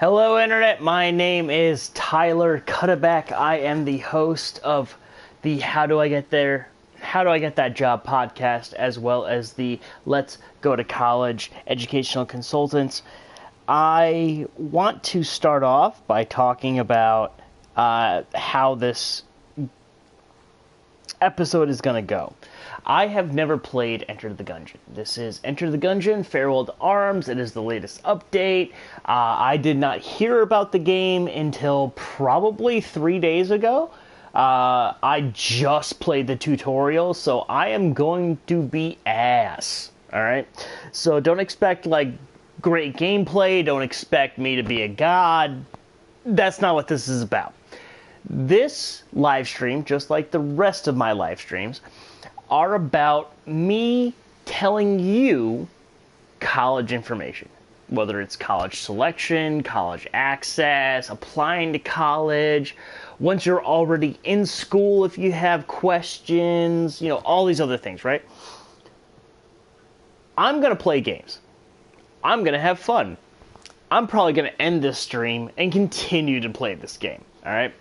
Hello Internet, my name is Tyler Cuddeback. I am the host of the How Do I Get That Job podcast, as well as the Let's Go to College Educational Consultants. I want to start off by talking about how this episode is going to go. I have never played Enter the Gungeon. This is Enter the Gungeon, Farewell to Arms. It is the latest update. I did not hear about the game until probably 3 days ago. I just played the tutorial, so I am going to be ass. Alright? So don't expect, great gameplay. Don't expect me to be a god. That's not what this is about. This live stream, just like the rest of my live streams, are about me telling you college information. Whether it's college selection, college access, applying to college, once you're already in school, if you have questions, all these other things, right? I'm going to play games. I'm going to have fun. I'm probably going to end this stream and continue to play this game, all right?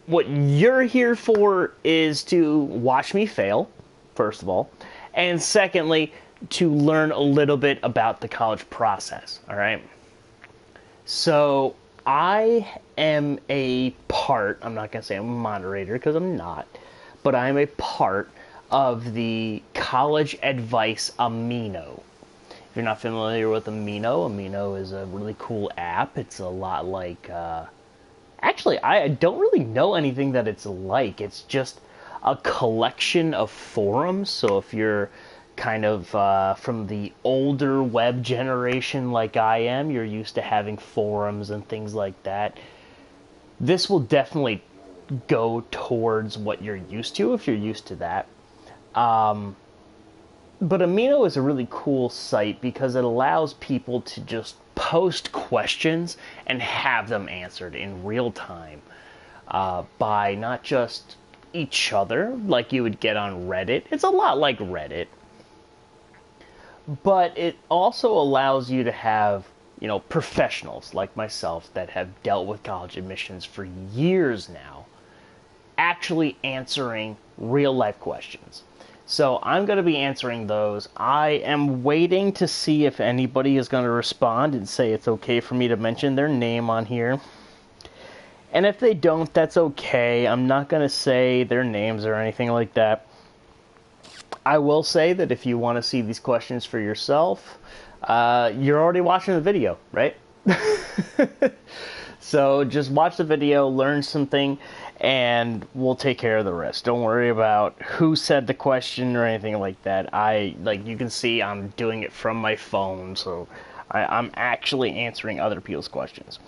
What you're here for is to watch me fail, first of all, and secondly, to learn a little bit about the college process, all right? So, I am a part, I'm not going to say I'm a moderator because I'm not, but I am a part of the College Advice Amino. If you're not familiar with Amino is a really cool app. It's a lot like... Actually, I don't really know anything that it's like. It's just a collection of forums. So if you're kind of from the older web generation like I am, you're used to having forums and things like that. This will definitely go towards what you're used to if you're used to that. But Amino is a really cool site because it allows people to just post questions and have them answered in real time by not just each other like you would get on Reddit. It's a lot like Reddit. But it also allows you to have, professionals like myself that have dealt with college admissions for years now actually answering real life questions. So I'm going to be answering those. I am waiting to see if anybody is going to respond and say it's okay for me to mention their name on here. And if they don't, that's okay. I'm not going to say their names or anything like that. I will say that if you want to see these questions for yourself, you're already watching the video, right? So just watch the video, learn something, and we'll take care of the rest. Don't worry about who said the question or anything like that. You can see I'm doing it from my phone, so I'm actually answering other people's questions.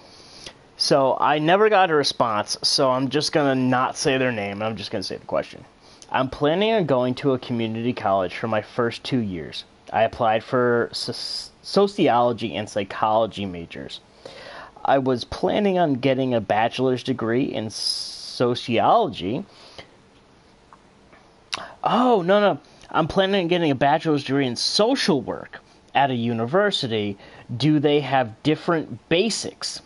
So I never got a response, so I'm just going to not say their name, and I'm just going to say the question. I'm planning on going to a community college for my first 2 years. I applied for sociology and psychology majors. I was planning on getting a bachelor's degree in sociology. Oh, no. I'm planning on getting a bachelor's degree in social work at a university. Do they have different basics?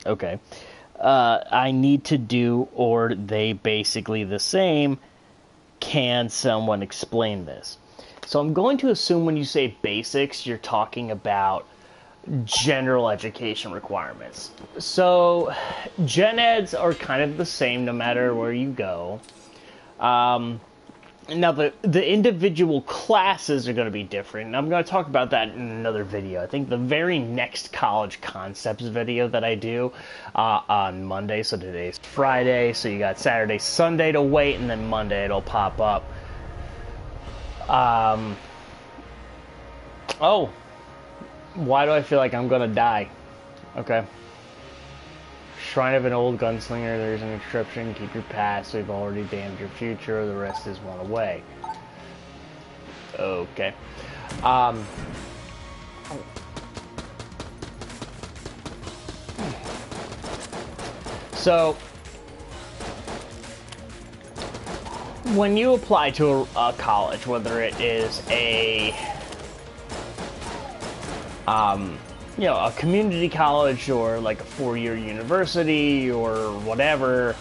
Okay. I need to do, or they basically the same. Can someone explain this? So I'm going to assume when you say basics, you're talking about general education requirements. So gen eds are kind of the same no matter where you go. Now the individual classes are going to be different, and I'm going to talk about that in another video. I think the very next college concepts video that I do on Monday, so today's Friday, so you got Saturday, Sunday to wait, and then Monday it'll pop up. Oh, why do I feel like I'm going to die? Okay. Shrine of an old gunslinger, there's an inscription, keep your past, we've already damned your future, the rest is one away. Okay. So, when you apply to a college, whether it is a you know, a community college or like a 4-year university or whatever,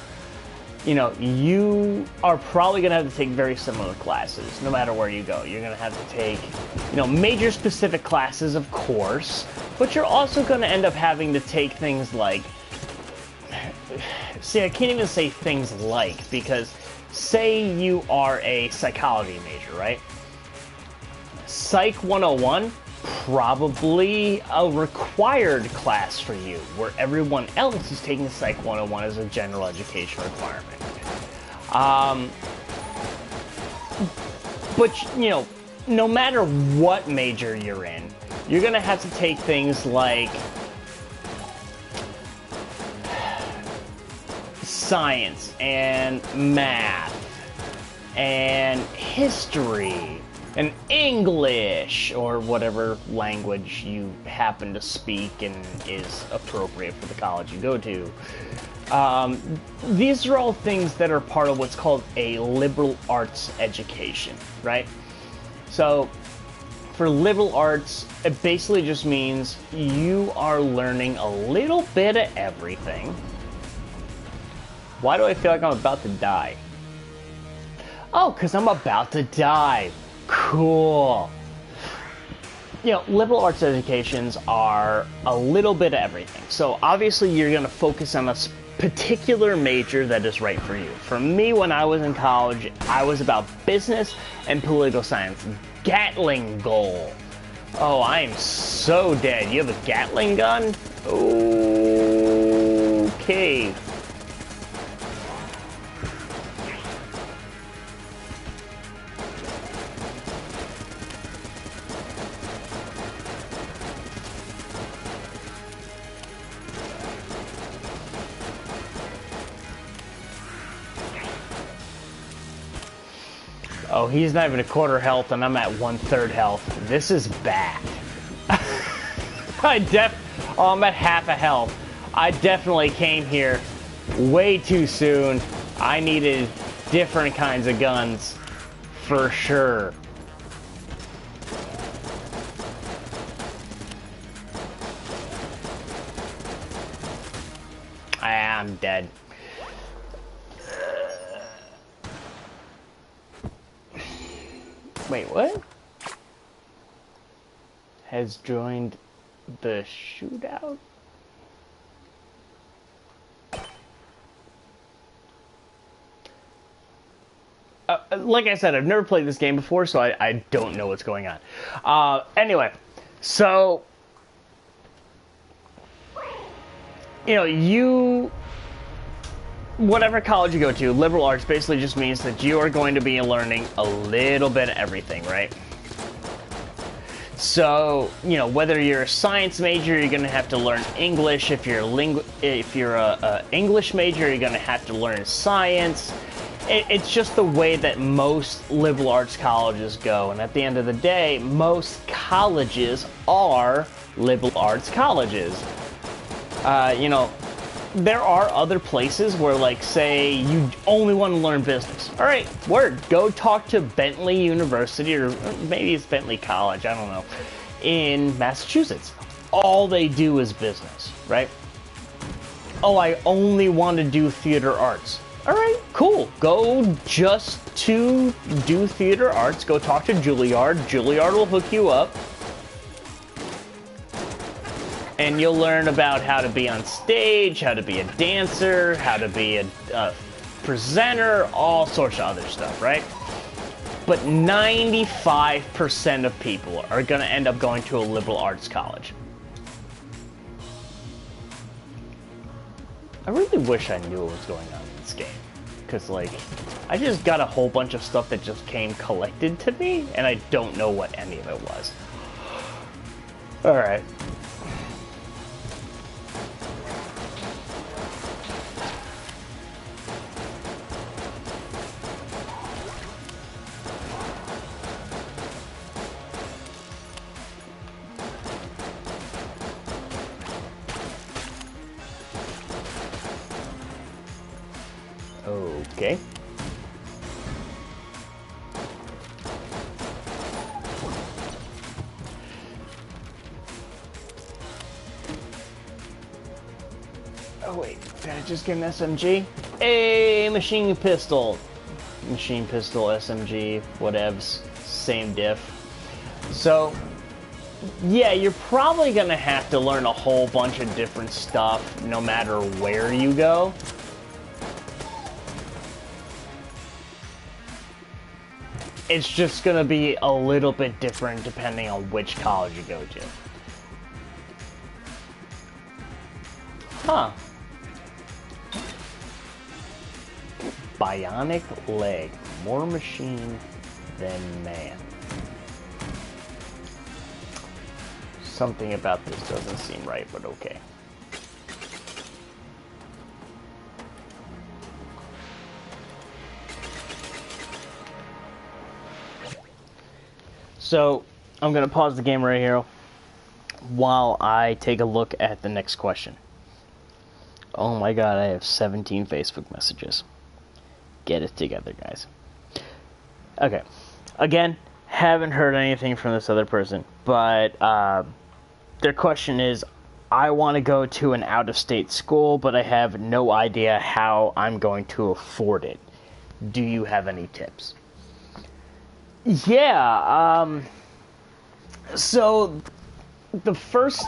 you know, you are probably going to have to take very similar classes no matter where you go. You're going to have to take, you know, major specific classes, of course, but you're also going to end up having to take things like, see, I can't even say things like, because say you are a psychology major, right? Psych 101, probably a required class for you, where everyone else is taking Psych 101 as a general education requirement. But, you know, no matter what major you're in, you're going to have to take things like science and math and history and English, or whatever language you happen to speak and is appropriate for the college you go to. These are all things that are part of what's called a liberal arts education, right? So, for liberal arts, it basically just means you are learning a little bit of everything. Why do I feel like I'm about to die? Oh, because I'm about to die. Cool. You know, liberal arts educations are a little bit of everything. So obviously you're going to focus on a particular major that is right for you. For me, when I was in college, I was about business and political science. Gatling goal. Oh, I am so dead. You have a Gatling gun? Okay. Oh, he's not even a quarter health, and I'm at 1/3 health. This is bad. I'm at half a health. I definitely came here way too soon. I needed different kinds of guns, for sure. I'm dead. Wait, what? Has joined the shootout? Like I said, I've never played this game before, so I don't know what's going on. Anyway, so, you know, whatever college you go to, liberal arts basically just means that you are going to be learning a little bit of everything, right? So, you know, whether you're a science major, you're going to have to learn English. If you're a English major, you're going to have to learn science. It's just the way that most liberal arts colleges go. And at the end of the day, most colleges are liberal arts colleges. You know, there are other places where, like, say, you only want to learn business. All right, word. Go talk to Bentley University, or maybe it's Bentley College, I don't know, in Massachusetts. All they do is business, right? Oh, I only want to do theater arts. All right, cool. Go just to do theater arts. Go talk to Juilliard. Juilliard will hook you up. And you'll learn about how to be on stage, how to be a dancer, how to be a presenter, all sorts of other stuff, right? But 95% of people are going to end up going to a liberal arts college. I really wish I knew what was going on in this game. Because, like, I just got a whole bunch of stuff that just came collected to me, and I don't know what any of it was. Alright. Okay. Oh wait, did I just get an SMG? A machine pistol. Machine pistol, SMG, whatevs, same diff. So, yeah, you're probably gonna have to learn a whole bunch of different stuff no matter where you go. It's just gonna be a little bit different depending on which college you go to. Huh. Bionic leg. More machine than man. Something about this doesn't seem right, but okay. So, I'm going to pause the game right here while I take a look at the next question. Oh my god, I have 17 Facebook messages. Get it together, guys. Okay. Again, haven't heard anything from this other person, but their question is, I want to go to an out-of-state school, but I have no idea how I'm going to afford it. Do you have any tips? Yeah, so the first...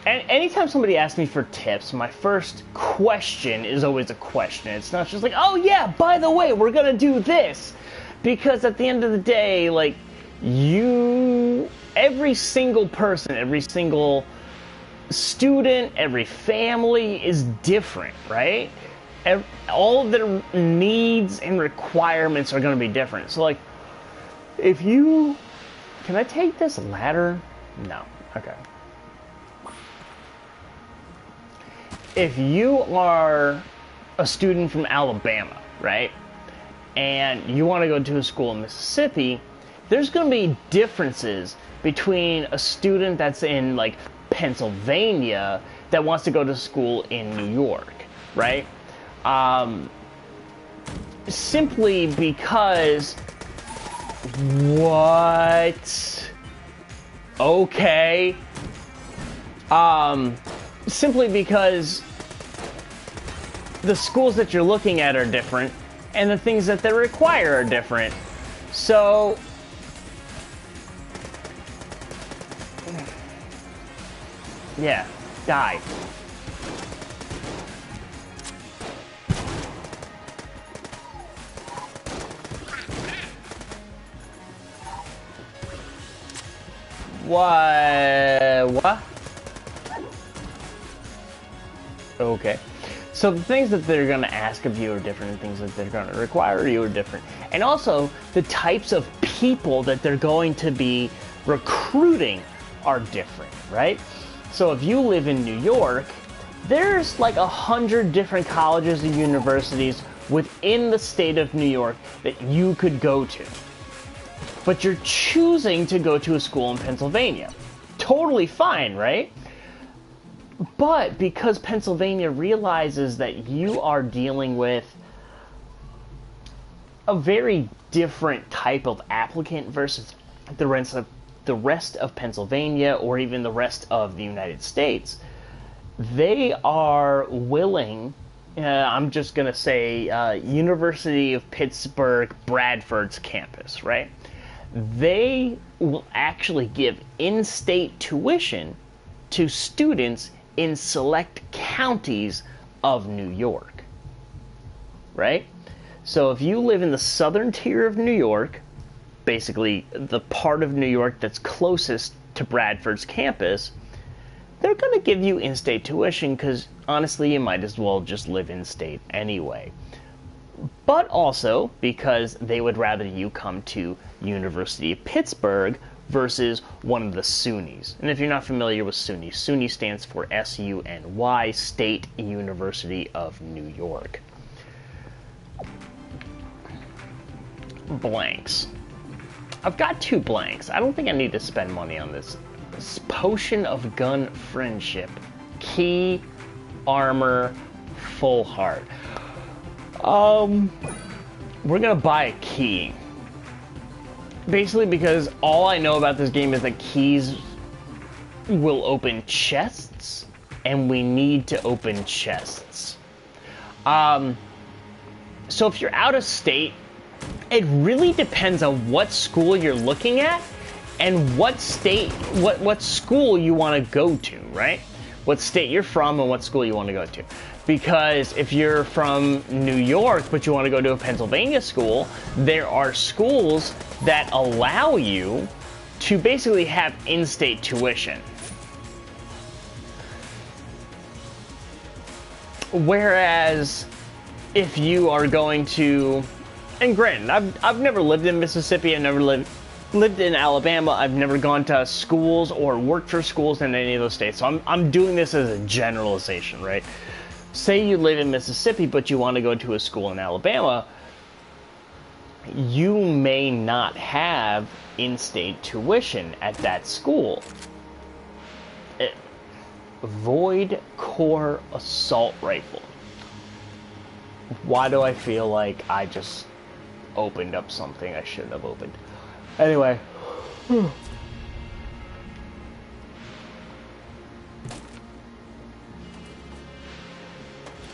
Anytime somebody asks me for tips, my first question is always a question. It's not just like, oh yeah, by the way, we're gonna do this. Because at the end of the day, like, every single person, every single student, every family is different, right? All of their needs and requirements are gonna be different. So like, can I take this ladder? No, okay. If you are a student from Alabama, right, and you want to go to a school in Mississippi, there's going to be differences between a student that's in, like, Pennsylvania that wants to go to school in New York, right? Simply because... What? Okay. Simply because the schools that you're looking at are different, and the things that they require are different. So, yeah, die. What? Okay. So the things that they're going to ask of you are different, and things that they're going to require of you are different. And also, the types of people that they're going to be recruiting are different, right? So if you live in New York, there's like 100 different colleges and universities within the state of New York that you could go to. But you're choosing to go to a school in Pennsylvania. Totally fine, right? But because Pennsylvania realizes that you are dealing with a very different type of applicant versus the rest of Pennsylvania or even the rest of the United States, they are willing, I'm just going to say University of Pittsburgh Bradford's campus, right? They will actually give in-state tuition to students in select counties of New York, right? So if you live in the southern tier of New York, basically the part of New York that's closest to Bradford's campus, they're going to give you in-state tuition because, honestly, you might as well just live in-state anyway. But also because they would rather you come to University of Pittsburgh versus one of the SUNYs. And if you're not familiar with SUNY, SUNY stands for S-U-N-Y, State University of New York. Blanks. I've got 2 blanks. I don't think I need to spend money on this. Potion of Gun Friendship. Key, armor, full heart. We're gonna buy a key. Basically because all I know about this game is that keys will open chests, and we need to open chests. So if you're out of state, it really depends on what school you're looking at and what school you want to go to, right? What state you're from and what school you want to go to. Because if you're from New York but you want to go to a Pennsylvania school, there are schools that allow you to basically have in-state tuition. Whereas if you are going to, and granted, I've never lived in Mississippi, I've never lived in Alabama, I've never gone to schools or worked for schools in any of those states, so I'm doing this as a generalization, right? Say you live in Mississippi, but you want to go to a school in Alabama, you may not have in-state tuition at that school. Void Core Assault Rifle. Why do I feel like I just opened up something I shouldn't have opened? Anyway.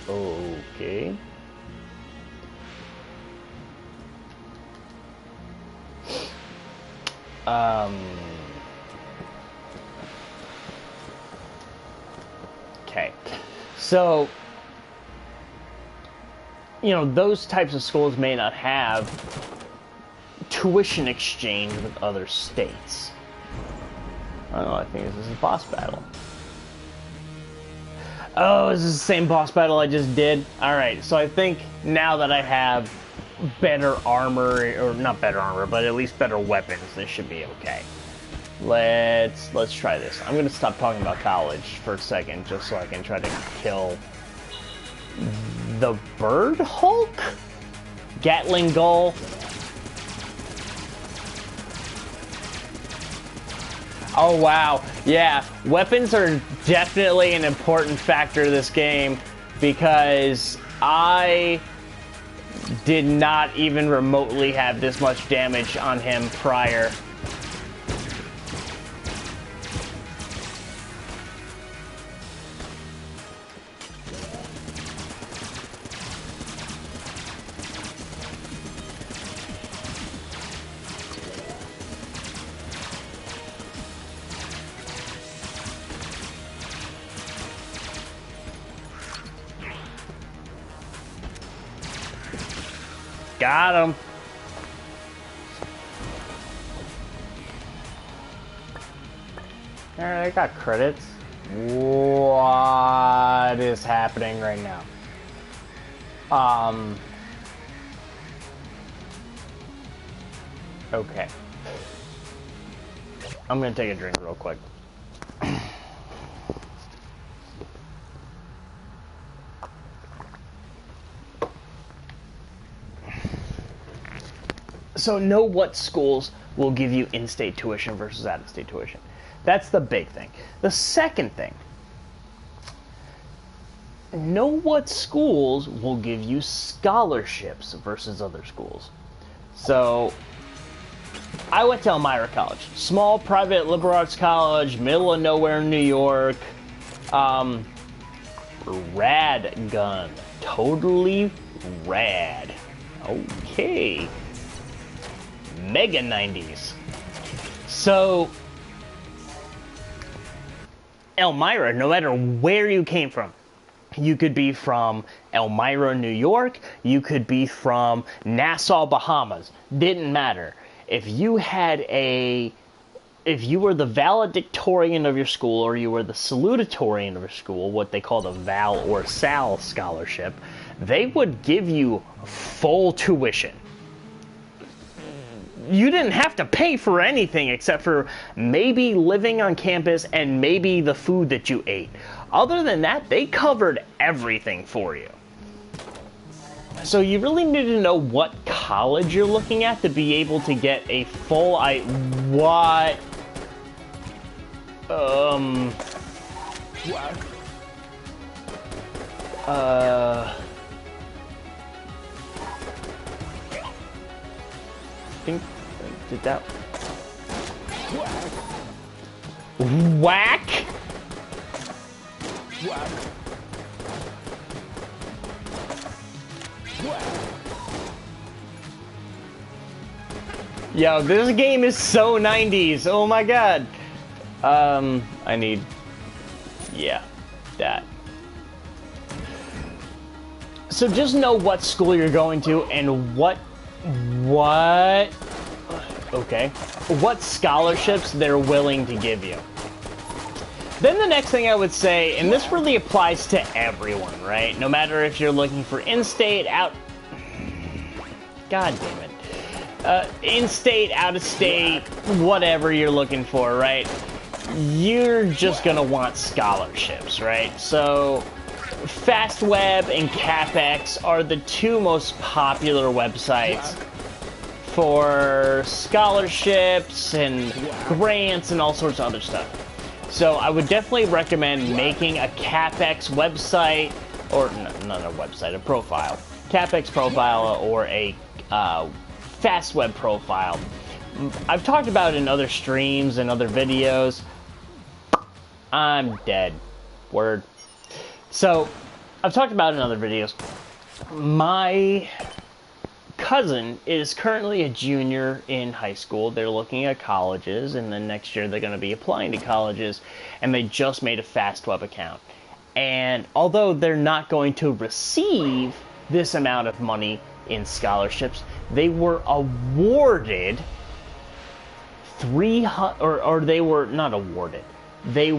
Okay. Okay. So, you know, those types of schools may not have tuition exchange with other states. I don't know, I think this is a boss battle. Oh, is this the same boss battle I just did? Alright, so I think now that I have better armor, or not better armor, but at least better weapons, this should be okay. Let's try this. I'm gonna stop talking about college for a second, just so I can try to kill the Bird Hulk? Gatling Gull. Oh wow, yeah, weapons are definitely an important factor of this game, because I did not even remotely have this much damage on him prior. Got him. Alright, I got credits. What is happening right now? Okay. I'm gonna take a drink real quick. So know what schools will give you in-state tuition versus out-of-state tuition. That's the big thing. The second thing, know what schools will give you scholarships versus other schools. So, I went to Elmira College. Small, private, liberal arts college, middle of nowhere in New York. Rad gun. Totally rad. Okay. Mega 90s. So, Elmira, no matter where you came from, you could be from Elmira, New York, you could be from Nassau, Bahamas, didn't matter. If you were the valedictorian of your school, or you were the salutatorian of your school, what they call the Val or Sal Scholarship, they would give you full tuition. You didn't have to pay for anything except for maybe living on campus and maybe the food that you ate. Other than that, they covered everything for you. So you really need to know what college you're looking at to be able to get a full what? I think did that whack? Yo, this game is so 90s. Oh my god. I need... Yeah, that. So just know what school you're going to and what scholarships they're willing to give you. Then the next thing I would say, and this really applies to everyone, right? No matter if you're looking for in-state, God damn it. In-state, out-of-state, whatever you're looking for, right? You're just gonna want scholarships, right? So, Fastweb and CapX are the two most popular websites for scholarships and grants and all sorts of other stuff. So I would definitely recommend making a CapX website, or not a website, a profile. CapX profile or a Fastweb profile. I've talked about it in other streams and other videos. I'm dead. Word. So, I've talked about it in other videos. My cousin is currently a junior in high school. They're looking at colleges, and then next year they're going to be applying to colleges, and they just made a Fastweb account. And although they're not going to receive this amount of money in scholarships, they were awarded they were not awarded. They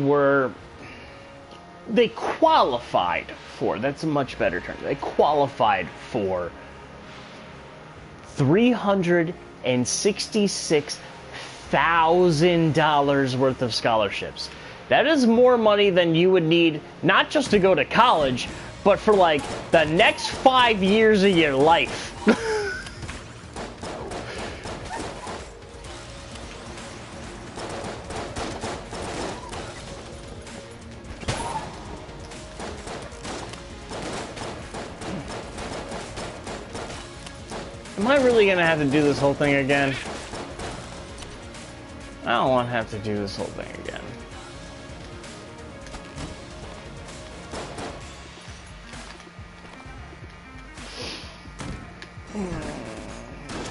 qualified for, that's a much better term. They qualified for $366,000 worth of scholarships. That is more money than you would need, not just to go to college, but for like the next 5 years of your life. Am I really gonna have to do this whole thing again? I don't want to have to do this whole thing again.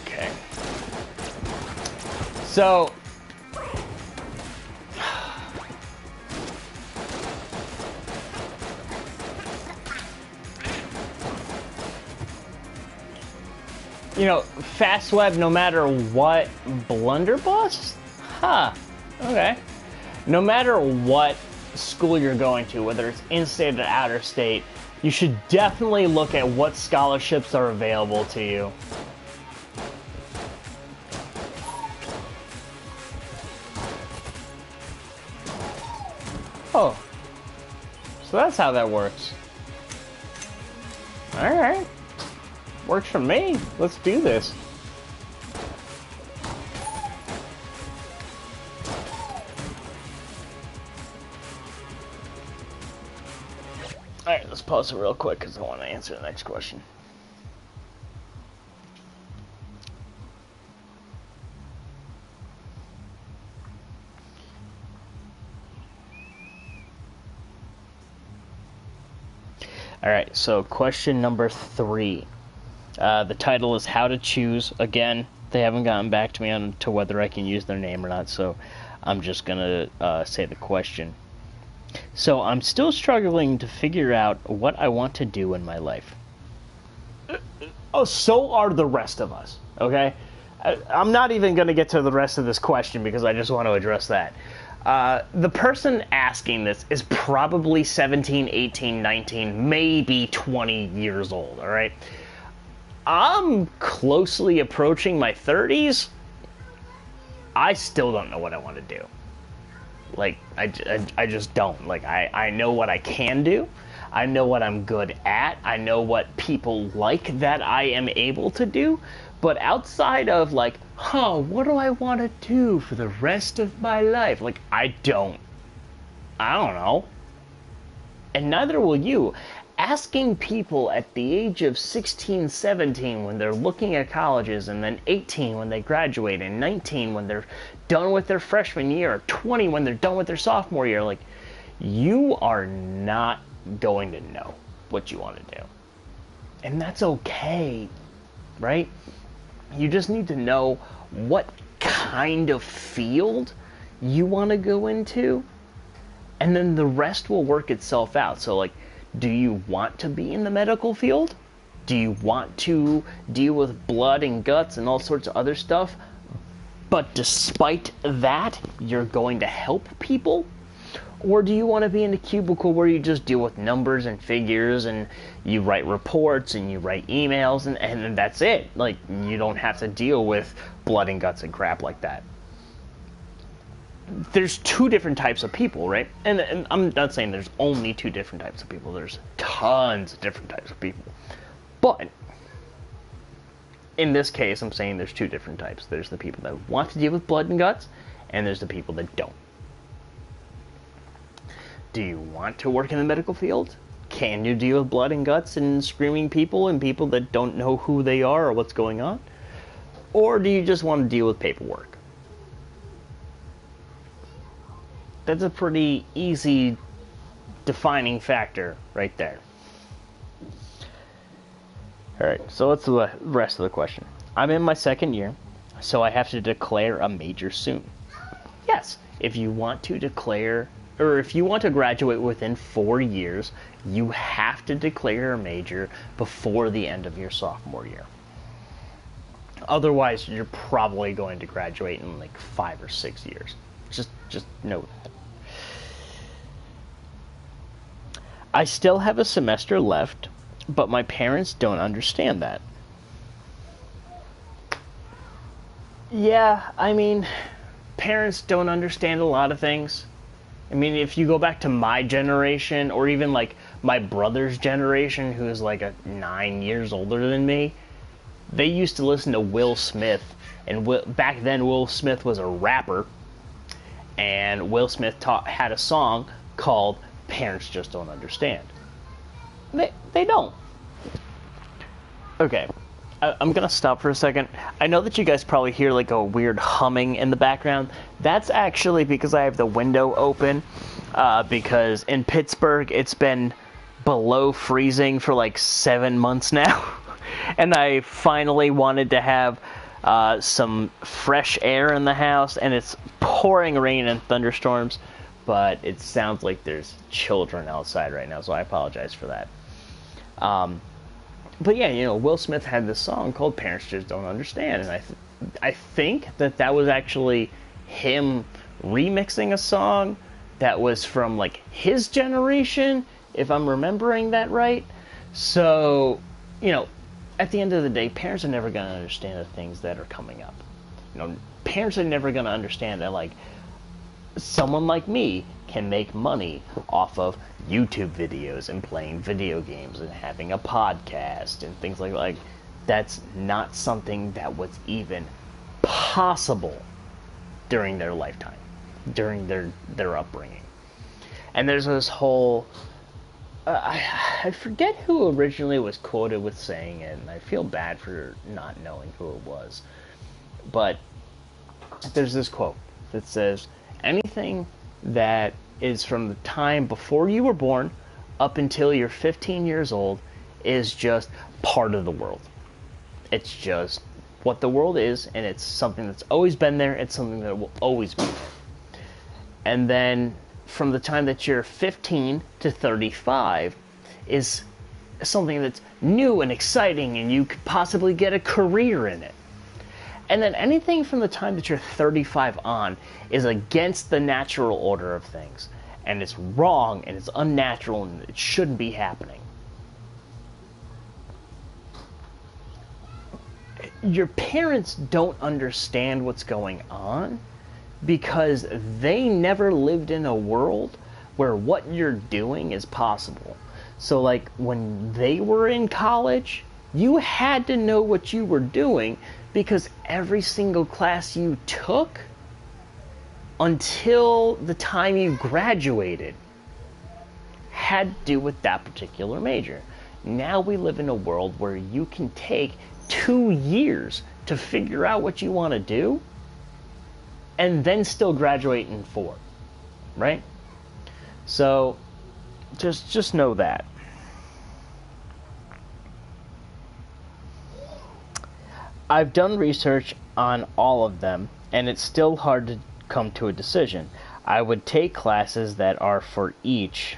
Okay. So... You know, Fastweb, no matter what blunderbuss? Huh. Okay. No matter what school you're going to, whether it's in-state or outer state, you should definitely look at what scholarships are available to you. Oh. So that's how that works. Alright. Works for me. Let's do this. Alright, let's pause it real quick because I want to answer the next question. Alright, so question number 3. The title is How to Choose. Again, they haven't gotten back to me on to whether I can use their name or not, so I'm just gonna say the question. So, I'm still struggling to figure out what I want to do in my life. Oh, so are the rest of us, okay? I'm not even gonna get to the rest of this question because I just want to address that. The person asking this is probably 17, 18, 19, maybe 20 years old, alright? I'm closely approaching my 30s. I still don't know what I want to do. Like, I just don't. Like, I know what I can do. I know what I'm good at. I know what people like that I am able to do. But outside of, like, what do I want to do for the rest of my life? Like, I don't know. And neither will you. Asking people at the age of 16, 17 when they're looking at colleges, and then 18 when they graduate, and 19 when they're done with their freshman year, or 20 when they're done with their sophomore year, like, you are not going to know what you want to do. And that's okay, right? You just need to know what kind of field you want to go into, and then the rest will work itself out. So, like, do you want to be in the medical field? Do you want to deal with blood and guts and all sorts of other stuff? But despite that, you're going to help people? Or do you want to be in a cubicle where you just deal with numbers and figures and you write reports and you write emails and that's it? Like, you don't have to deal with blood and guts and crap like that. There's two different types of people, right? And I'm not saying there's only two different types of people. There's tons of different types of people. But in this case, I'm saying there's two different types. There's the people that want to deal with blood and guts, and there's the people that don't. Do you want to work in the medical field? Can you deal with blood and guts and screaming people and people that don't know who they are or what's going on? Or do you just want to deal with paperwork? That's a pretty easy defining factor right there. Alright, so what's the rest of the question? I'm in my second year, so I have to declare a major soon. Yes, if you want to declare, or if you want to graduate within 4 years, you have to declare a major before the end of your sophomore year. Otherwise, you're probably going to graduate in like 5 or 6 years. Just know that. I still have a semester left, but my parents don't understand that. Yeah, I mean, parents don't understand a lot of things. I mean, if you go back to my generation, or even like my brother's generation, who is like 9 years older than me, they used to listen to Will Smith, and back then Will Smith was a rapper, and Will Smith had a song called Parents Just Don't Understand. They don't. Okay, I'm gonna stop for a second. I know that you guys probably hear like a weird humming in the background. That's actually because I have the window open, because in Pittsburgh it's been below freezing for like 7 months now. And I finally wanted to have some fresh air in the house, and it's pouring rain and thunderstorms, but it sounds like there's children outside right now, so I apologize for that. But yeah, you know, Will Smith had this song called Parents Just Don't Understand, and I think that was actually him remixing a song that was from like his generation, if I'm remembering that right. So, you know, at the end of the day, parents are never going to understand the things that are coming up. You know, parents are never going to understand that, like, someone like me can make money off of YouTube videos and playing video games and having a podcast and things like that. Like, that's not something that was even possible during their lifetime, during their upbringing. And there's this whole... I forget who originally was quoted with saying it, and I feel bad for not knowing who it was. But there's this quote that says, anything that is from the time before you were born up until you're 15 years old is just part of the world. It's just what the world is, and it's something that's always been there. It's something that will always be there. And then from the time that you're 15 to 35 is something that's new and exciting, and you could possibly get a career in it. And then anything from the time that you're 35 on is against the natural order of things. And it's wrong, and it's unnatural, and it shouldn't be happening. Your parents don't understand what's going on because they never lived in a world where what you're doing is possible. So, like, when they were in college, you had to know what you were doing because every single class you took until the time you graduated had to do with that particular major. Now we live in a world where you can take 2 years to figure out what you want to do and then still graduate in 4, right? So just know that. I've done research on all of them, and it's still hard to come to a decision. I would take classes that are for each.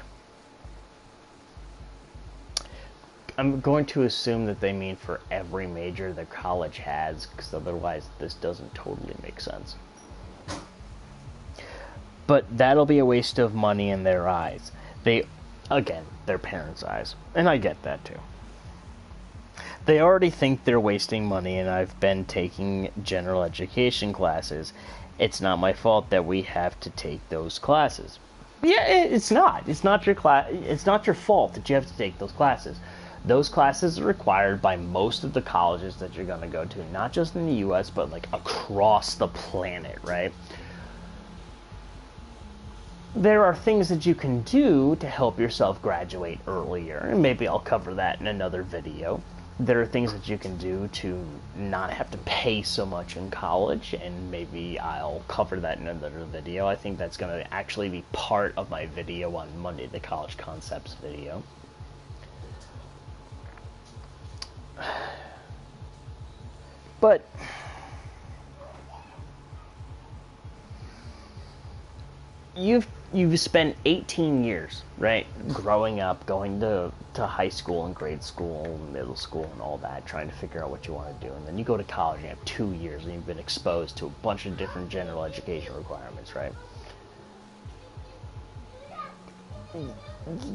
I'm going to assume that they mean for every major the college has, because otherwise this doesn't totally make sense. But that'll be a waste of money in their eyes. Again, their parents' eyes. And I get that too. They already think they're wasting money, and I've been taking general education classes. It's not my fault that we have to take those classes. Yeah, it's not. It's not your It's not your fault that you have to take those classes. Those classes are required by most of the colleges that you're going to go to, not just in the U.S., but like across the planet, right? There are things that you can do to help yourself graduate earlier, and maybe I'll cover that in another video. There are things that you can do to not have to pay so much in college, and maybe I'll cover that in another video. I think that's going to actually be part of my video on Monday, the College Concepts video. But you've spent 18 years, right, growing up, going to high school and grade school, middle school and all that, trying to figure out what you want to do. And then you go to college and you have 2 years and you've been exposed to a bunch of different general education requirements, right?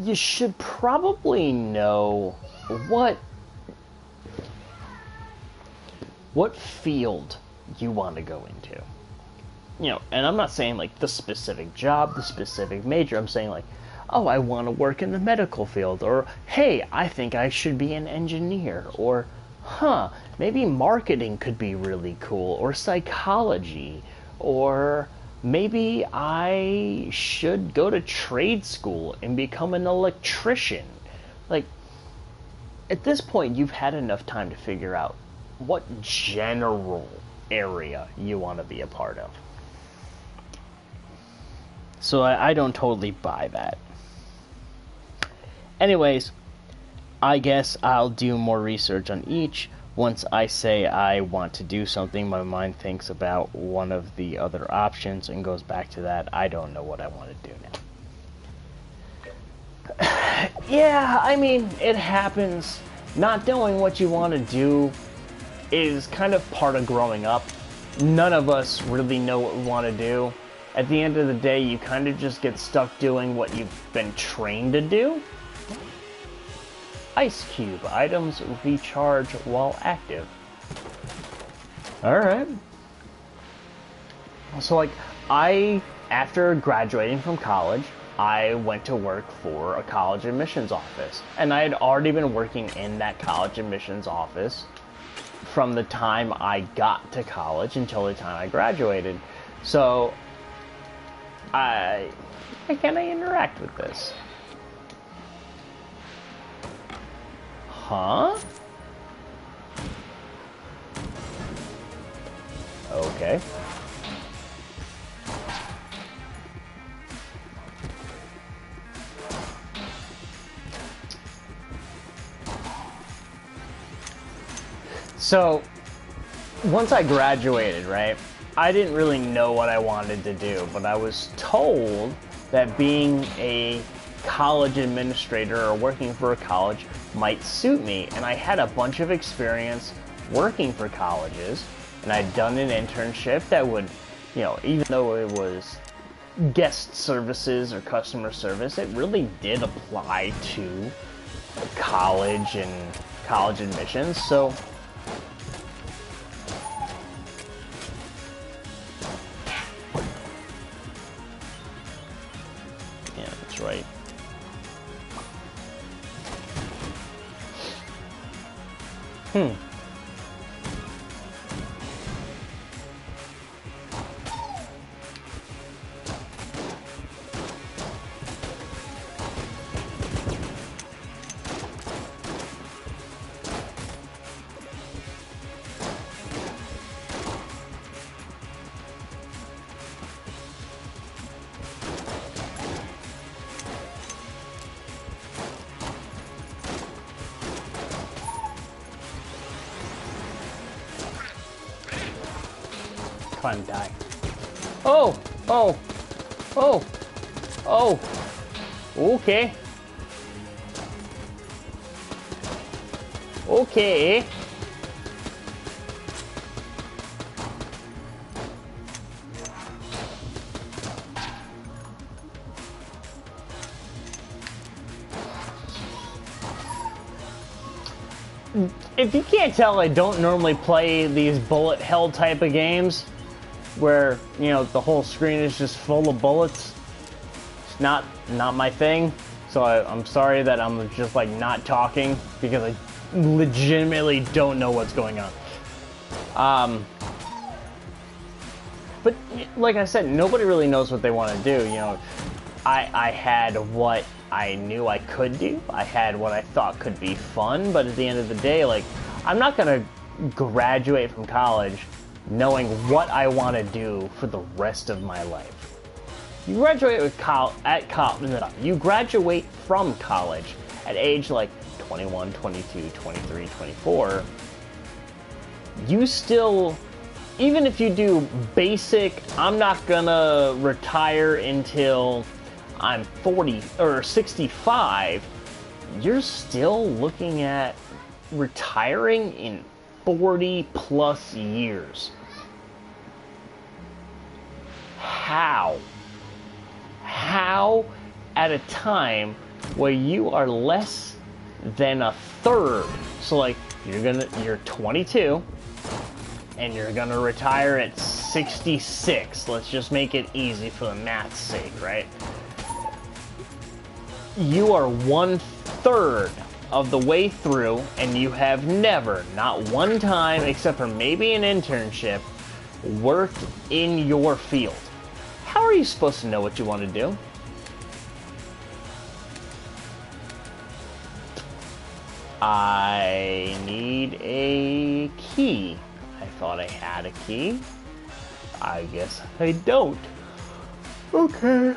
You should probably know what field you want to go into. You know, and I'm not saying like the specific job, the specific major. I'm saying like, oh, I want to work in the medical field, or hey, I think I should be an engineer, or maybe marketing could be really cool, or psychology, or maybe I should go to trade school and become an electrician. Like, at this point, you've had enough time to figure out what general area you want to be a part of. So I don't totally buy that. Anyways, I guess I'll do more research on each. Once I say I want to do something, my mind thinks about one of the other options and goes back to that. I don't know what I want to do now. Yeah, I mean, it happens. Not knowing what you want to do is kind of part of growing up. None of us really know what we want to do. At the end of the day, you kind of just get stuck doing what you've been trained to do. Ice Cube. Items recharge while active. Alright. So, like, after graduating from college, I went to work for a college admissions office. And I had already been working in that college admissions office from the time I got to college until the time I graduated. So, how can I interact with this? Huh? Okay. So, once I graduated, right, I didn't really know what I wanted to do, but I was told that being a college administrator or working for a college might suit me, and I had a bunch of experience working for colleges, and I'd done an internship that would, you know, even though it was guest services or customer service, it really did apply to college and college admissions. So yeah, that's right. if I'm dying. Oh! Oh! Oh! Oh! Okay. Okay. If you can't tell, I don't normally play these bullet hell type of games where, you know, the whole screen is just full of bullets. It's not my thing. So I'm sorry that I'm just like not talking because I legitimately don't know what's going on. But like I said, nobody really knows what they want to do. You know, I had what I knew I could do. I had what I thought could be fun, but at the end of the day, like, I'm not gonna graduate from college knowing what I want to do for the rest of my life. You graduate you graduate from college at age like 21, 22, 23, 24. You still, even if you do basic, I'm not gonna retire until I'm 40 or 65, you're still looking at retiring in 40 plus years. How at a time where you are less than a third, so like you're 22 and you're gonna retire at 66, let's just make it easy for the math's sake, right? You are 1/3 of the way through, and you have never, not one time, except for maybe an internship, worked in your field. How are you supposed to know what you want to do? I need a key. I thought I had a key. I guess I don't. Okay.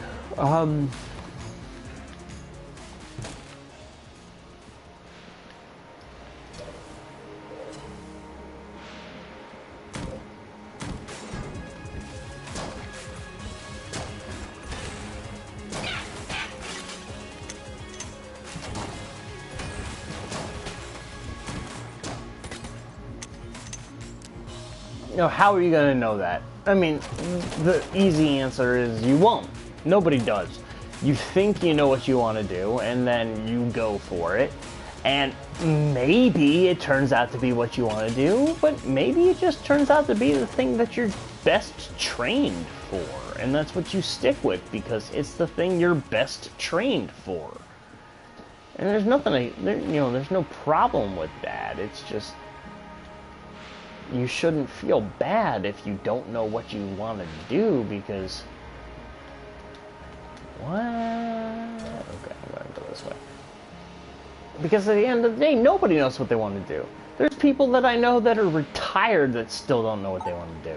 You know, how are you going to know that? I mean, the easy answer is you won't. Nobody does. You think you know what you want to do, and then you go for it. And maybe it turns out to be what you want to do, but maybe it just turns out to be the thing that you're best trained for. And that's what you stick with, because it's the thing you're best trained for. And there's nothing, there's no problem with that. It's just, you shouldn't feel bad if you don't know what you want to do, because... What? Okay, I'm going to go this way. Because at the end of the day, nobody knows what they want to do. There's people that I know that are retired that still don't know what they want to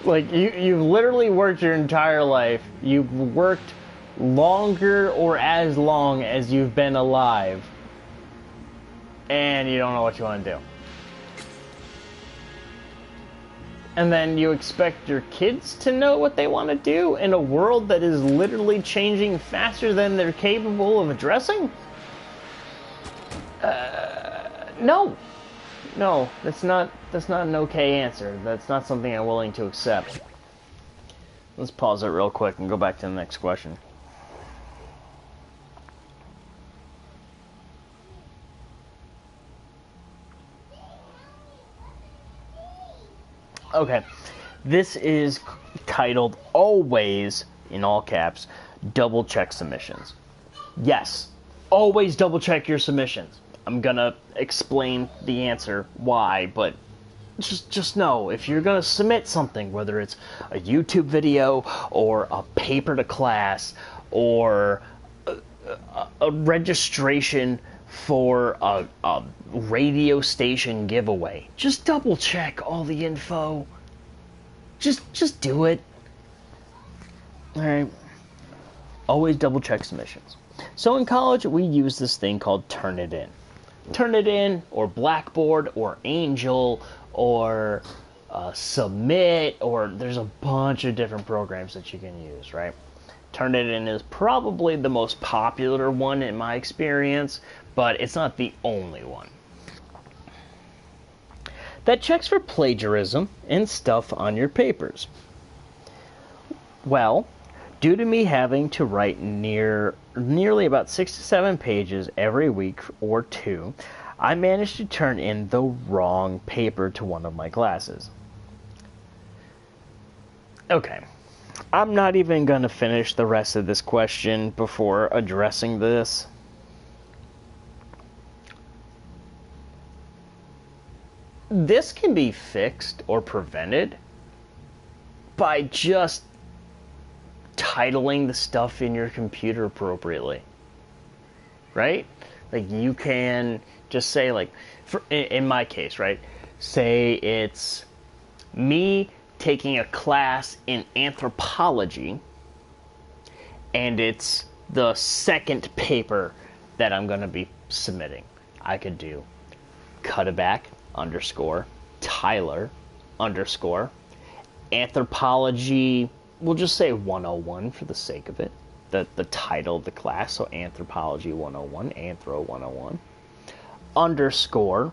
do. Like, you've literally worked your entire life. You've worked longer or as long as you've been alive. And you don't know what you want to do. And then you expect your kids to know what they want to do in a world that is literally changing faster than they're capable of addressing? No. No, that's not an okay answer. That's not something I'm willing to accept. Let's pause it real quick and go back to the next question. Okay, this is titled Always, in all caps, double check submissions. Yes, always double check your submissions. I'm gonna explain the answer why, but just know, if you're gonna submit something, whether it's a YouTube video or a paper to class or a registration for a radio station giveaway, just double check all the info. Just do it. Alright. Always double check submissions. So in college, we use this thing called Turnitin. Turn it in, or Blackboard, or Angel, or Submit, or there's a bunch of different programs that you can use, right? Turnitin is probably the most popular one in my experience, but it's not the only one. That checks for plagiarism and stuff on your papers. Well, due to me having to write nearly about 6 to 7 pages every week or two, I managed to turn in the wrong paper to one of my classes. Okay. I'm not even going to finish the rest of this question before addressing this. This can be fixed or prevented by just titling the stuff in your computer appropriately. Right? Like, you can just say, like, in my case, right? Say it's me taking a class in anthropology, and it's the second paper that I'm going to be submitting. I could do Cuddeback _ Tyler _ anthropology, we'll just say 101 for the sake of it, the title of the class, so anthropology 101, anthro 101, _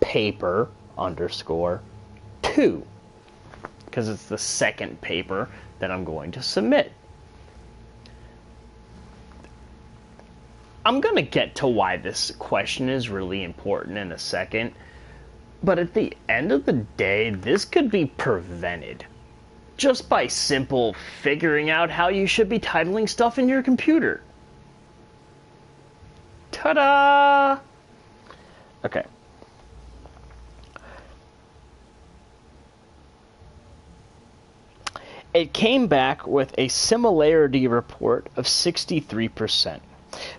paper _2, because it's the second paper that I'm going to submit. I'm going to get to why this question is really important in a second, but at the end of the day, this could be prevented just by simple figuring out how you should be titling stuff in your computer. Ta-da! Okay. It came back with a similarity report of 63%.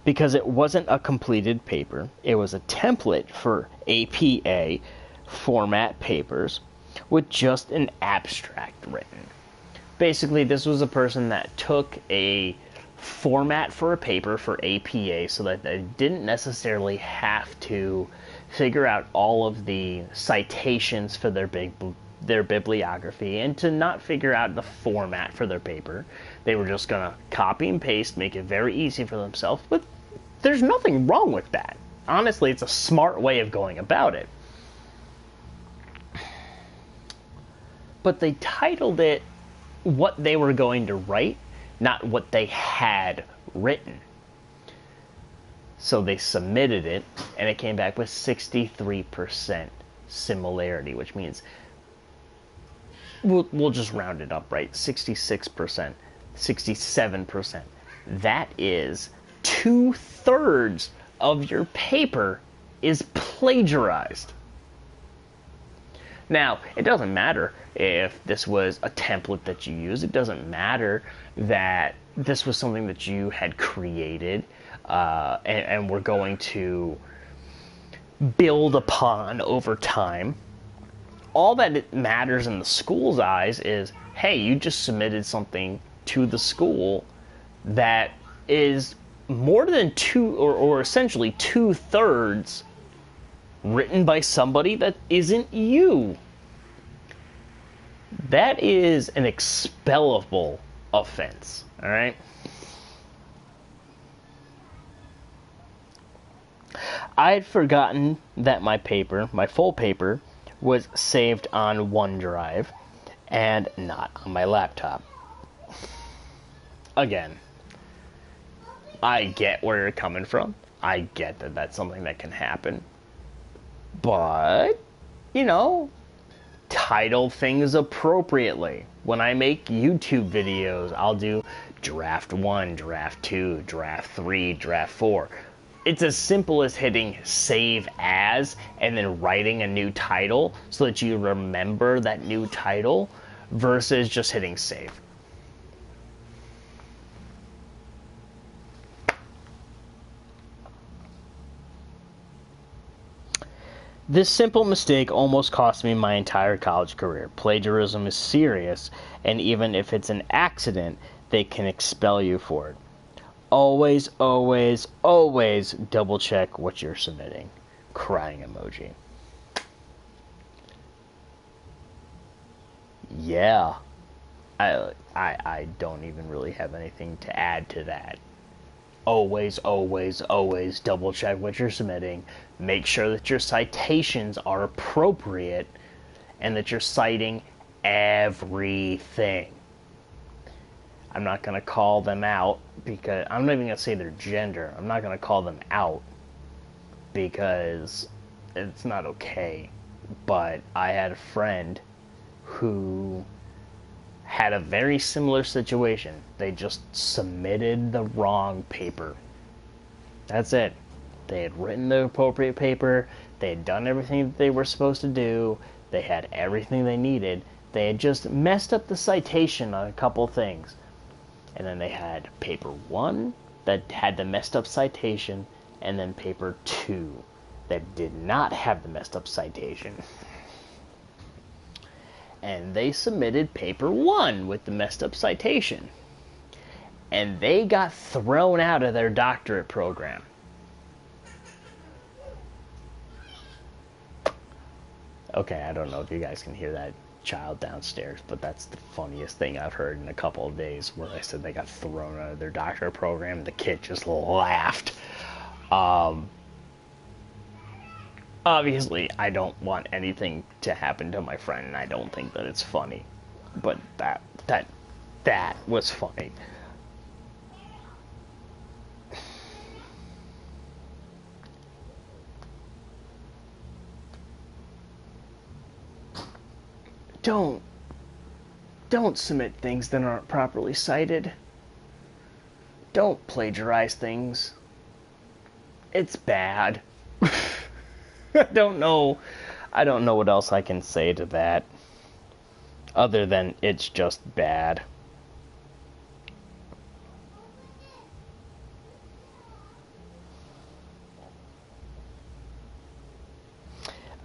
Because it wasn't a completed paper, it was a template for APA format papers with just an abstract written. Basically, this was a person that took a format for a paper for APA so that they didn't necessarily have to figure out all of the citations for their bibliography, and to not figure out the format for their paper. They were just going to copy and paste, make it very easy for themselves, but there's nothing wrong with that. Honestly, it's a smart way of going about it. But they titled it what they were going to write, not what they had written. So they submitted it, and it came back with 63% similarity, which means we'll just round it up, right? 66%, 67%. That is 2/3 of your paper is plagiarized. Now, it doesn't matter if this was a template that you use. It doesn't matter that this was something that you had created and were going to build upon over time. All that it matters in the school's eyes is, hey, you just submitted something to the school that is more than or essentially 2/3 written by somebody that isn't you. That is an expellable offense, all right? I had forgotten that my full paper, was saved on OneDrive and not on my laptop. Again, I get where you're coming from. I get that that's something that can happen. But, title things appropriately. When I make YouTube videos, I'll do draft 1, draft 2, draft 3, draft 4. It's as simple as hitting save as and then writing a new title so that you remember that new title versus just hitting save. This simple mistake almost cost me my entire college career. Plagiarism is serious, and even if it's an accident, they can expel you for it. Always, always, always double check what you're submitting. Crying emoji. Yeah. I don't even really have anything to add to that. Always, always, always double check what you're submitting. Make sure that your citations are appropriate and that you're citing everything. I'm not going to call them out because I'm not even going to say their gender. I'm not going to call them out because it's not okay. But I had a friend who had a very similar situation. They just submitted the wrong paper. That's it. They had written the appropriate paper. They had done everything that they were supposed to do. They had everything they needed. They had just messed up the citation on a couple things. And then they had paper 1 that had the messed up citation, and then paper 2 that did not have the messed up citation. And they submitted paper 1 with the messed up citation. And they got thrown out of their doctorate program. Okay, I don't know if you guys can hear that child downstairs, but that's the funniest thing I've heard in a couple of days, where they said they got thrown out of their doctorate program. The kid just laughed. Obviously, I don't want anything to happen to my friend, and I don't think that it's funny. But that was funny. Don't submit things that aren't properly cited. Don't plagiarize things. It's bad. I don't know what else I can say to that, other than it's just bad.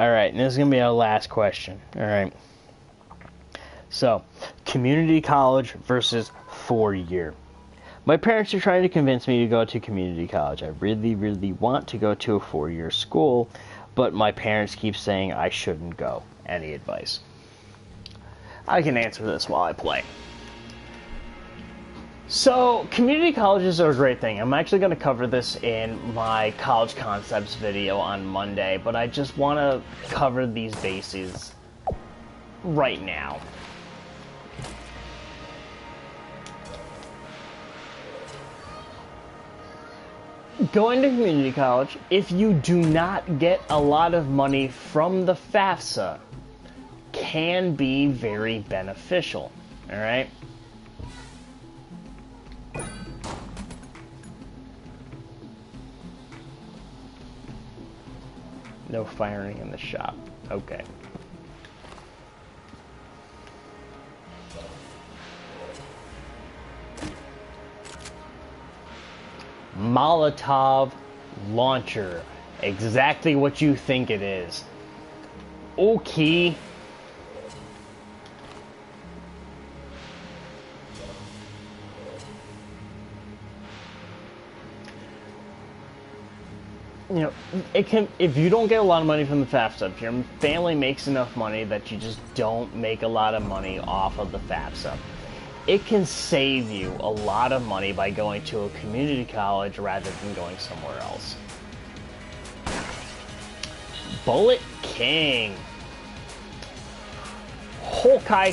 Alright, and this is going to be our last question. Alright. So, community college versus 4-year. My parents are trying to convince me to go to community college. I really, really want to go to a 4-year school, but my parents keep saying I shouldn't go. Any advice? I can answer this while I play. So, community colleges are a great thing. I'm actually going to cover this in my college concepts video on Monday, but I just want to cover these bases right now. Going to community college, if you do not get a lot of money from the FAFSA, can be very beneficial. Alright? No firing in the shop. Okay. Molotov launcher. Exactly what you think it is. Okay. You know, it can, if you don't get a lot of money from the FAFSA, if your family makes enough money that you just don't make a lot of money off of the FAFSA, it can save you a lot of money by going to a community college rather than going somewhere else. Bullet King. Hawkeye.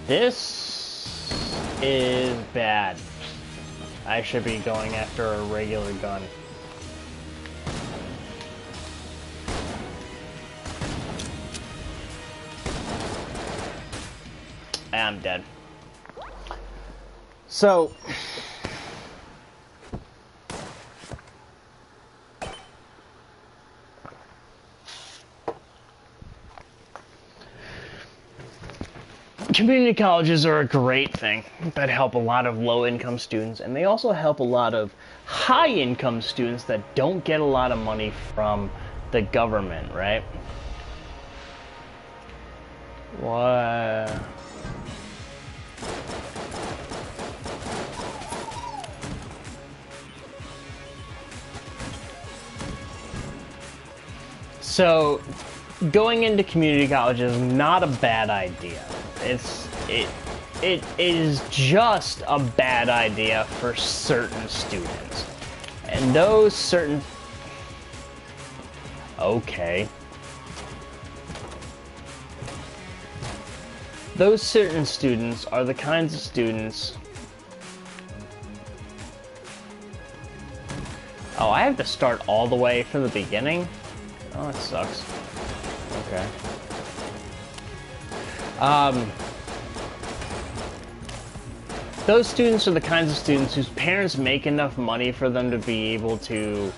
This is bad. I should be going after a regular gun. I'm dead. So, community colleges are a great thing that help a lot of low-income students, and they also help a lot of high-income students that don't get a lot of money from the government, right? What? So, going into community college is not a bad idea. It is just a bad idea for certain students. And those certain... Okay. Those certain students are the kinds of students... Oh, I have to start all the way from the beginning? Oh, that sucks. Okay. Those students are the kinds of students whose parents make enough money for them to be able to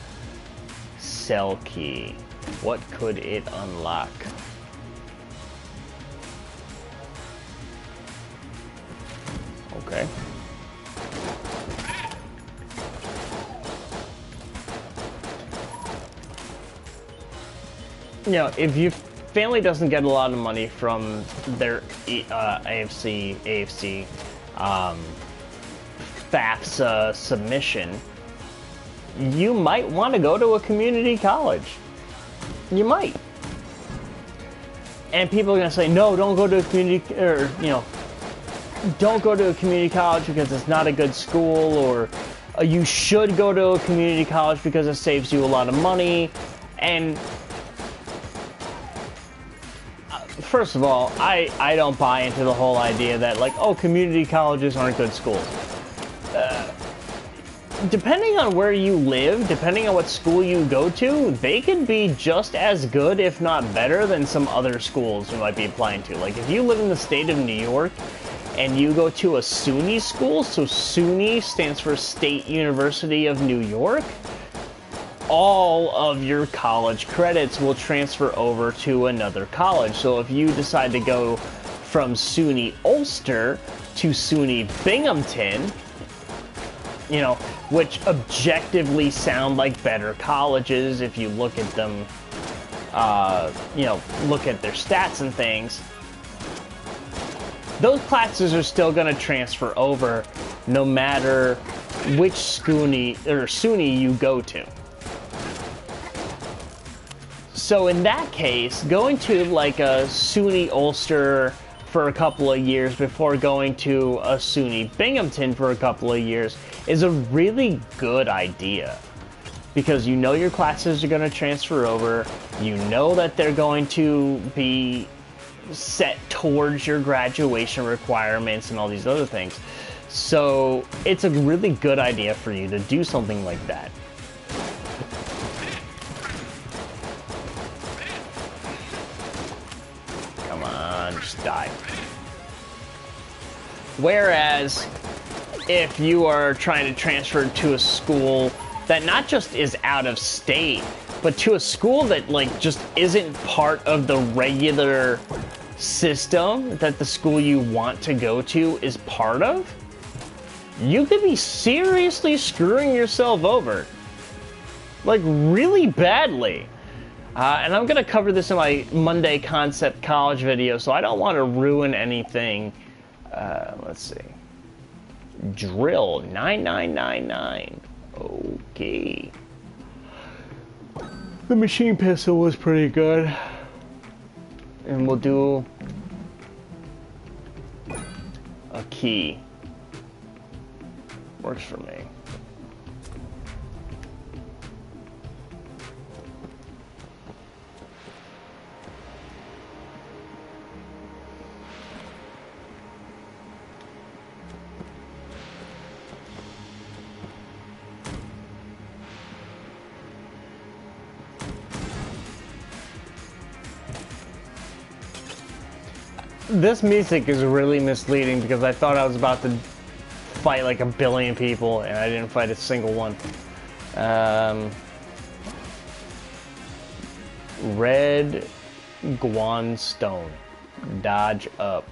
sell key. What could it unlock? Okay. You know, if your family doesn't get a lot of money from their AFC, FAFSA submission, you might want to go to a community college. You might. And people are going to say, no, don't go to a community, or, you know, don't go to a community college because it's not a good school, or you should go to a community college because it saves you a lot of money. And first of all, I don't buy into the whole idea that, like, oh, community colleges aren't good schools. Depending on where you live, depending on what school you go to, they can be just as good, if not better, than some other schools you might be applying to. Like, if you live in the state of New York and you go to a SUNY school, so SUNY stands for State University of New York, all of your college credits will transfer over to another college. So if you decide to go from SUNY Ulster to SUNY Binghamton, you know, which objectively sound like better colleges if you look at them, you know, look at their stats and things, those classes are still going to transfer over no matter which SUNY you go to. So in that case, going to like a SUNY Ulster for a couple of years before going to a SUNY Binghamton for a couple of years is a really good idea. Because you know your classes are going to transfer over, you know that they're going to be set towards your graduation requirements and all these other things. So it's a really good idea for you to do something like that. Come on, just die. Whereas, if you are trying to transfer to a school that not just is out of state, but to a school that, like, just isn't part of the regular system that the school you want to go to is part of, you could be seriously screwing yourself over. Like, really badly. And I'm going to cover this in my Monday Concept College video, so I don't want to ruin anything. Let's see. Drill 9999. Okay. The machine pistol was pretty good. And we'll do a key. Works for me. This music is really misleading because I thought I was about to fight like a billion people and I didn't fight a single one. Red Guan Stone. Dodge up.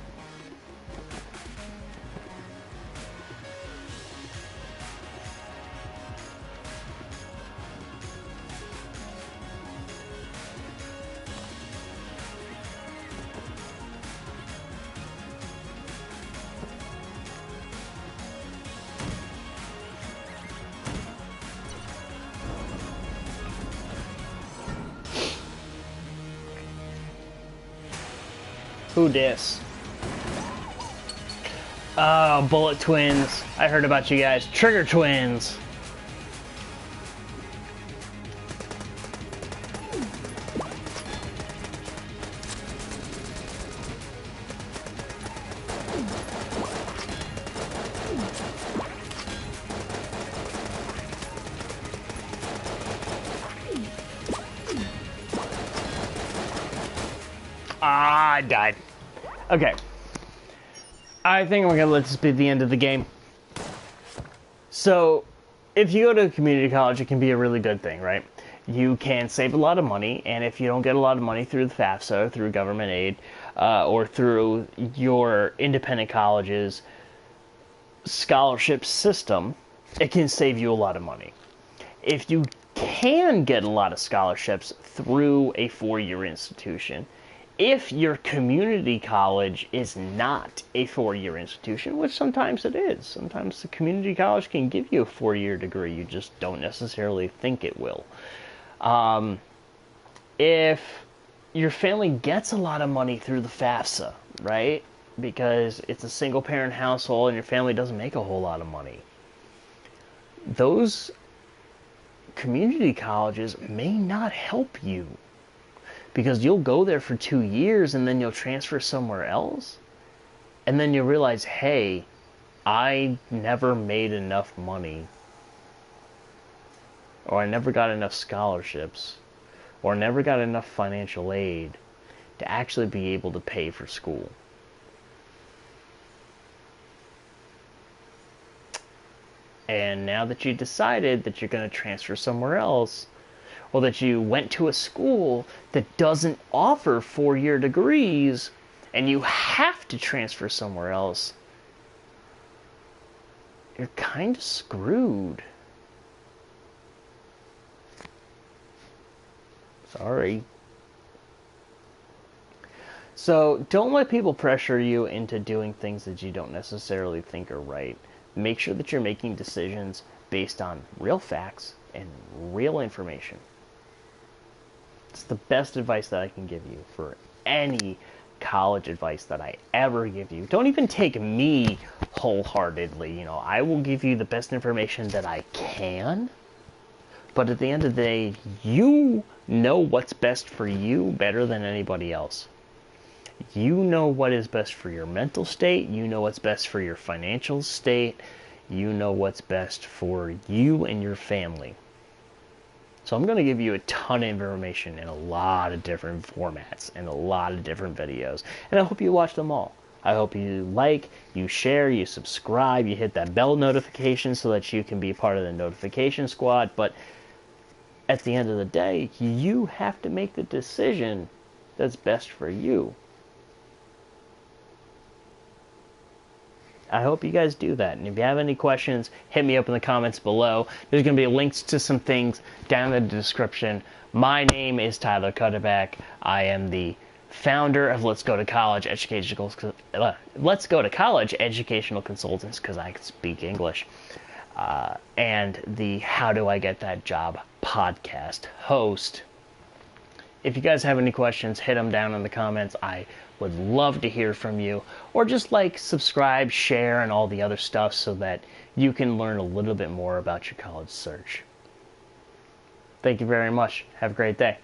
Who dis? Oh, Bullet Twins. I heard about you guys. Trigger Twins. Ah, I died. Okay. I think I'm going to let this be the end of the game. So, if you go to a community college, it can be a really good thing, right? You can save a lot of money, and if you don't get a lot of money through the FAFSA, through government aid, or through your independent college's scholarship system, it can save you a lot of money. If you can get a lot of scholarships through a four-year institution, if your community college is not a four-year institution, which sometimes it is. Sometimes the community college can give you a four-year degree. You just don't necessarily think it will. If your family gets a lot of money through the FAFSA, right? Because it's a single-parent household and your family doesn't make a whole lot of money. Those community colleges may not help you. Because you'll go there for 2 years and then you'll transfer somewhere else. And then you'll realize, hey, I never made enough money. Or I never got enough scholarships. Or never got enough financial aid to actually be able to pay for school. And now that you decided that you're going to transfer somewhere else, or that you went to a school that doesn't offer four-year degrees, and you have to transfer somewhere else, you're kind of screwed. Sorry. So, don't let people pressure you into doing things that you don't necessarily think are right. Make sure that you're making decisions based on real facts and real information. It's the best advice that I can give you for any college advice that I ever give you. Don't even take me wholeheartedly. You know, I will give you the best information that I can. But at the end of the day, you know what's best for you better than anybody else. You know what is best for your mental state. You know what's best for your financial state. You know what's best for you and your family. So I'm going to give you a ton of information in a lot of different formats and a lot of different videos. And I hope you watch them all. I hope you like, you share, you subscribe, you hit that bell notification so that you can be part of the notification squad. But at the end of the day, you have to make the decision that's best for you. I hope you guys do that. And if you have any questions, hit me up in the comments below. There's going to be links to some things down in the description. My name is Tyler Cuddeback. I am the founder of Let's Go to College Educational Consultants, because I can speak English. And the How Do I Get That Job podcast host. If you guys have any questions, hit them down in the comments. I would love to hear from you. Or just like, subscribe, share, and all the other stuff so that you can learn a little bit more about your college search. Thank you very much. Have a great day.